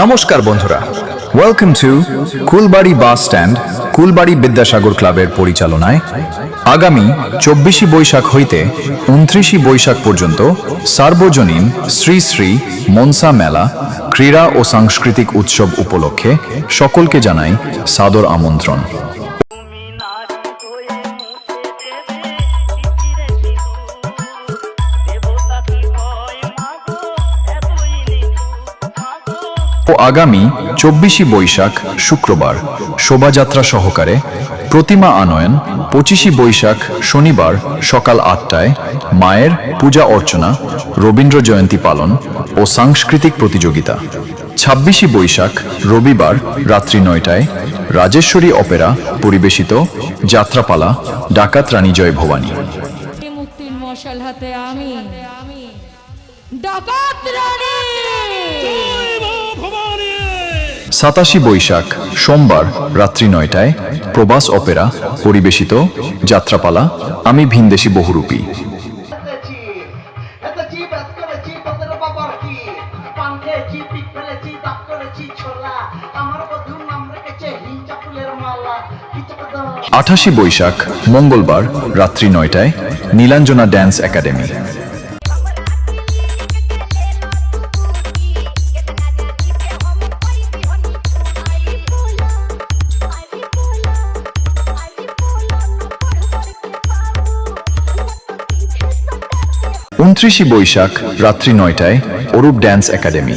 নমস্কার বন্ধুরা, welcome to Kulbari bus stand Kulbari Vidyasagar ক্লাবের পরিচালনায় আগামী ২৪ বৈশাখ হইতে ২৯ বৈশাখ পর্যন্ত সার্বজনীন শ্রী শ্রী মনসা মেলা ক্রীড়া ও সাংস্কৃতিক উৎসব উপলক্ষে সকলকে জানাই সাদর আমন্ত্রণ। ও আগামী ২৪ বৈশাখ শুক্রবার শোভাযাত্রা সহকারে প্রতিমা আনয়ন, ২৫ বৈশাখ শনিবার সকাল ৮টায় মায়ের পূজা অর্চনা, রবীন্দ্র জয়ন্তী পালন ও সাংস্কৃতিক প্রতিযোগিতা। ২৬ বৈশাখ রবিবার রাত্রি ৯টায় রাজেশ্বরী অপেরা পরিবেশিত যাত্রাপালা ডাকাত রানী জয় ভবানী। মুক্তির মশাল হাতে আমি ডাকাত রানী। ২৭ বৈশাখ সোমবার রাত্রি ৯টায় প্রবাস অপেরা পরিবেশিত যাত্রাপালা আমি ভিনদেশী বহুরূপী। আঠাশি বৈশাখ মঙ্গলবার রাত্রি ৯টায় নীলাঞ্জনা ড্যান্স একাডেমি। ২৯ বৈশাখ রাত্রি ৯টায় অরূপ ড্যান্স একাডেমি।